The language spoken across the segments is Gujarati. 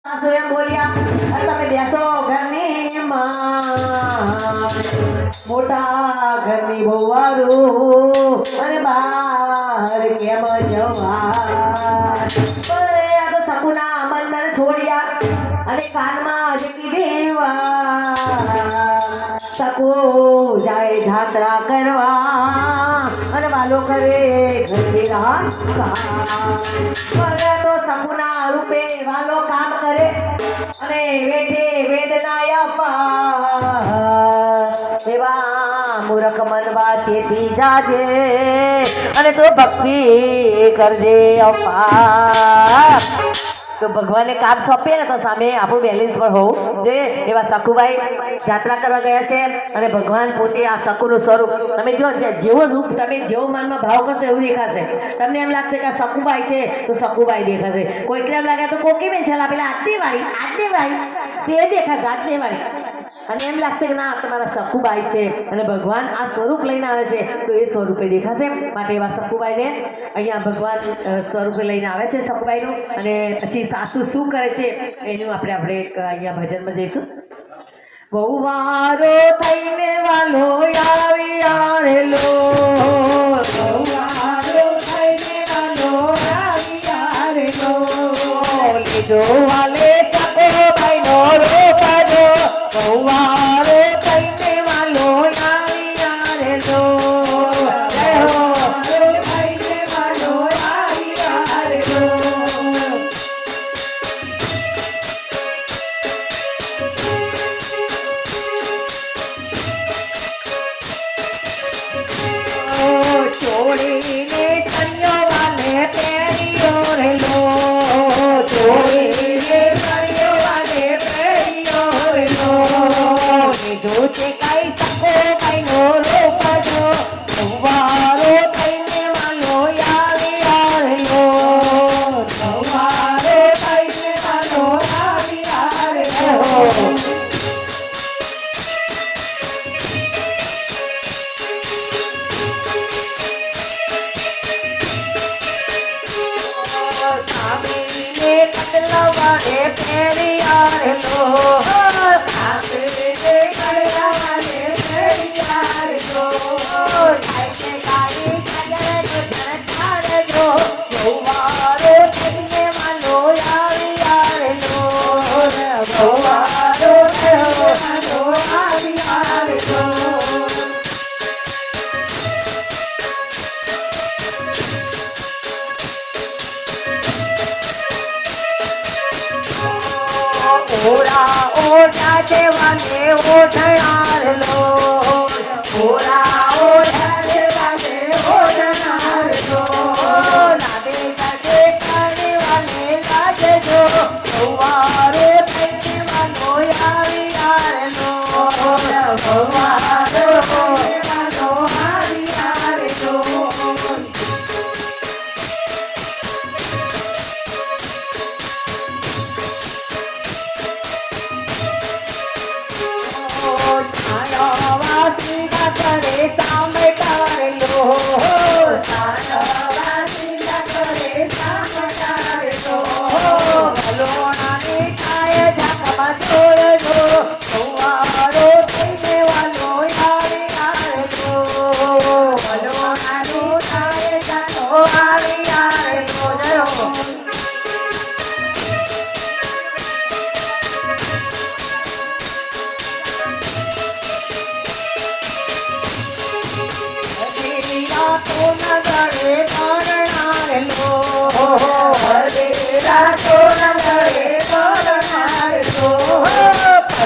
એમ બોલ્યા તમે બેસો ઘરની મોટા ઘરની બહુવારું અને બહાર કેમ જવા સકુના બંદર છોડ્યા અને કાનમાં જતી દેવા સકુ જાય જાત્રા કરવા અને વાલો કરે ઘરની રાહ તો સકુના રૂપે વાલો કામ કરે અને વેઠે વેદના એવા મૂર્ખ મનવા ચેતી જાજે અને તો ભક્તિ કરજે અપા તો ભગવાને કામ સોંપે ને તો સામે આપણું બેલેન્સ પણ હોવું જોઈએ. એવા સકુભાઈ યાત્રા કરવા ગયા છે અને ભગવાન પોતે આ સકુનું સ્વરૂપ તમે જો જેવો રૂપ તમે જેવો મનમાં ભાવ કરશો એવું દેખાશે. તમને એમ લાગશે કે આ સકુભાઈ છે તો સકુભાઈ દેખાશે, કોઈકને એમ લાગે તો કોકીબેન છે પેલા આરતીવાળી તે દેખાશે આરતીવાળી, અને એમ લાગશે કે ના તમારા સકુભાઈ છે અને ભગવાન આ સ્વરૂપ લઈને આવે છે તો એ સ્વરૂપે દેખાશે. માટે એવા સકુભાઈને અહીંયા ભગવાન સ્વરૂપે લઈને આવે છે સકુભાઈનું. અને પછી સાસુ શું કરે છે એનું આપણે અહીંયા ભજનમાં જઈશું. બહુ વારો થઈને વાલો આવી આવેલો, બહુ વારો થઈને વાલો આવી આવેલો, લીધો વાલે સકુભાઈનો રોકાજો, બહુ વારો થઈને વાલો આવી આવેલો. ઓરા ઓઢા દેવાને ઓઢારલો, ઓરા ઓઢા દેવાને ઓઢારલો, લાગે લાગે કાઢવાને લાગજો, સવારે થઈને વાલો આવી આવેલો, સવારે વાલો આવી આવેલો.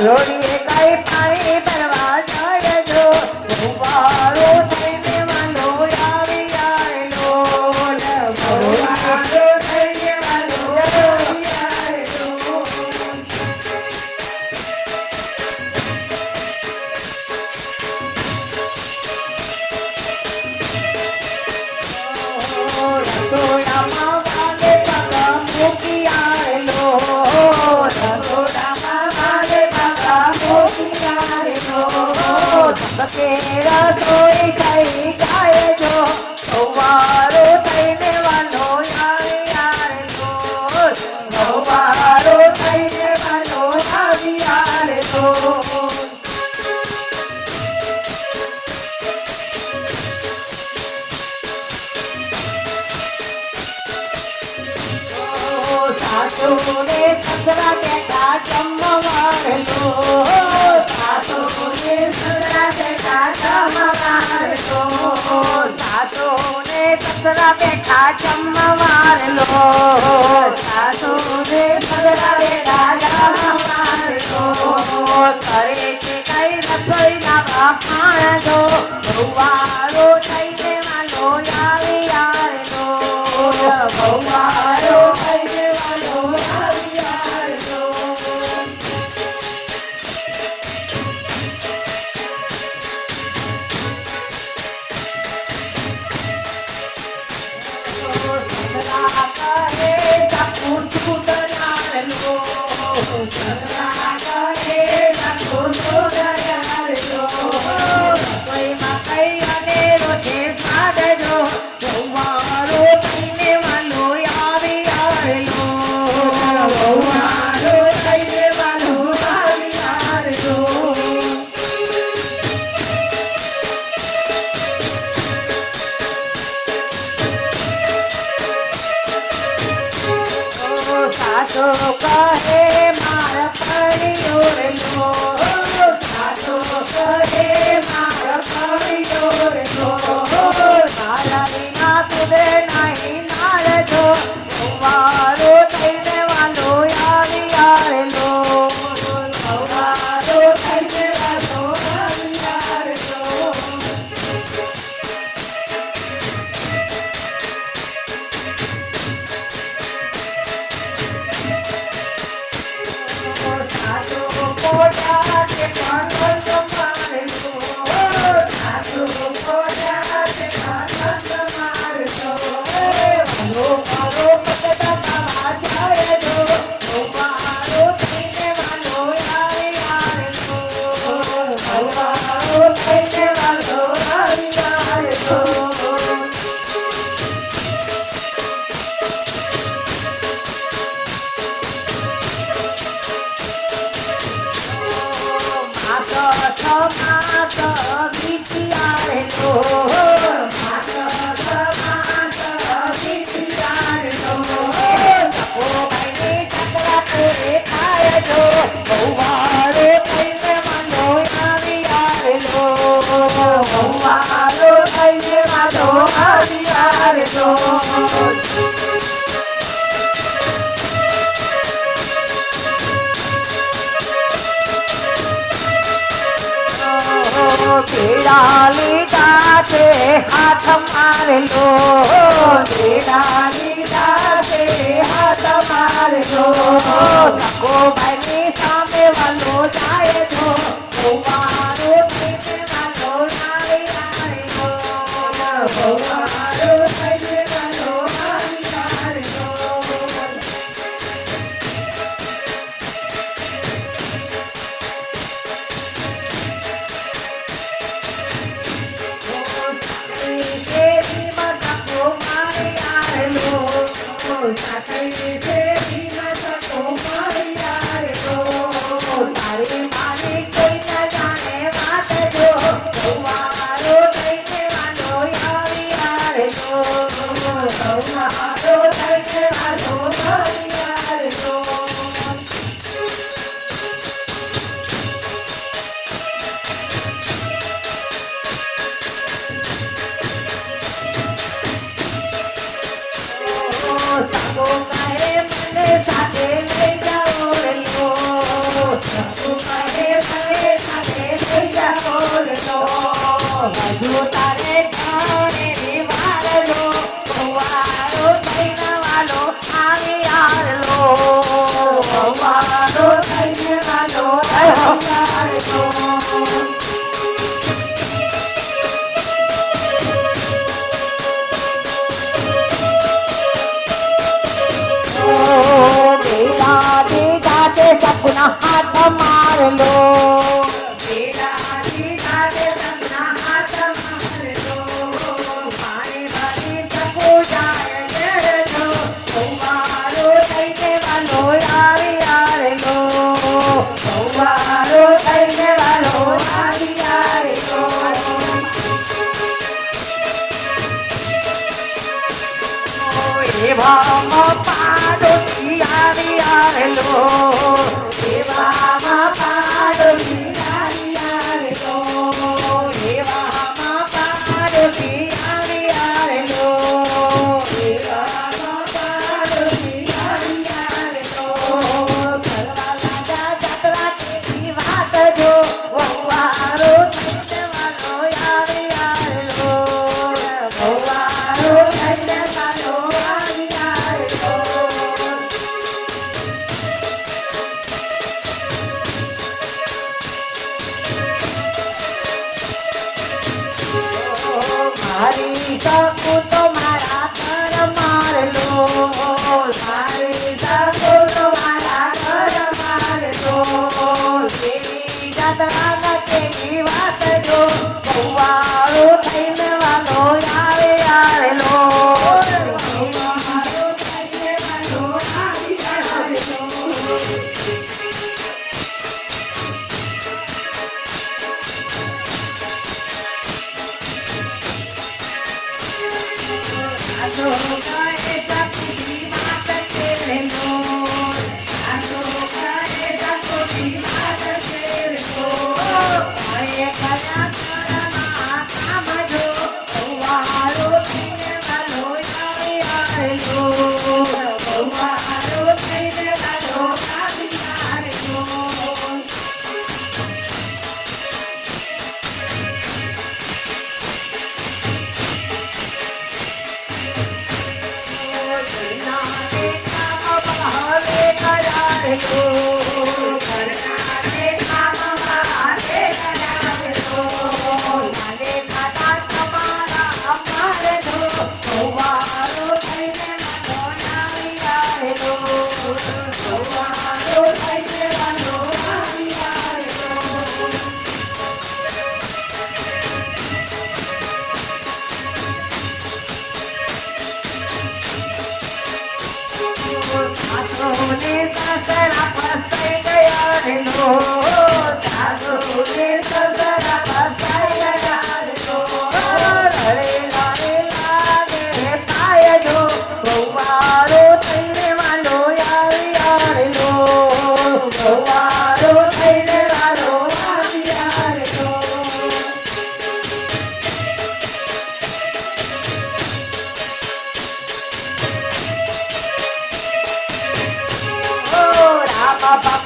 લોડીએ કઈ પાણી ભરવા ચડજો, વારો થઈને વાલો આવી આવેલો, વારો થઈને વાલો આવી આવેલો. રસોડામાં વાલે પગા મૂકી આવેલો, બકેરા તોય કઈ જાય જો, સવારો થઈને વાલો આવી આવેલો, સવારો થઈને જમવારલો સાસુ ને પધરાવે રાજા મારલો કરે છે કઈ રસોઈ ના બહાણ દો ભવારો થઈને વાલો આવી આરલો ભવારો થઈને વાલો આવી આરલો સાસો કહે મારા પરિયો રેલો સાસો કહે મારા પરિયો રેલો મારા વિના સુધે નહીં નારજો સવારો થઈને વાલો આવી આવેલો સવારો થઈને વાલો આવી આવેલો બેડાલી દાતે હાથ મારલો બેડાલી દાતે હાથ મારલો સકો ભાઈની સામે વાલો જાય તો ભવારો થઈને વાલો આવી આવેલો ભવારો થઈને વાલો આવી આવેલો સપના હાથ મારલો પાડોશી આવી આવેલો એવામાં પાડોશી આવી આવેલો એવામાં પાડોશી આવી આવેલો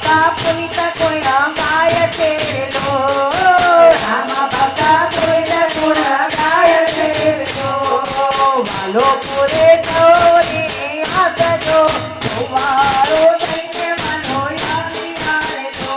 ભક્તા પુનિત ગુણ ગાય છે લો રામ ભક્તા પુનિત ગુણ ગાય છે લો વાલો પૂરે ગૌરી હાથજો વાળો થઈને મનો યાદ આવે તો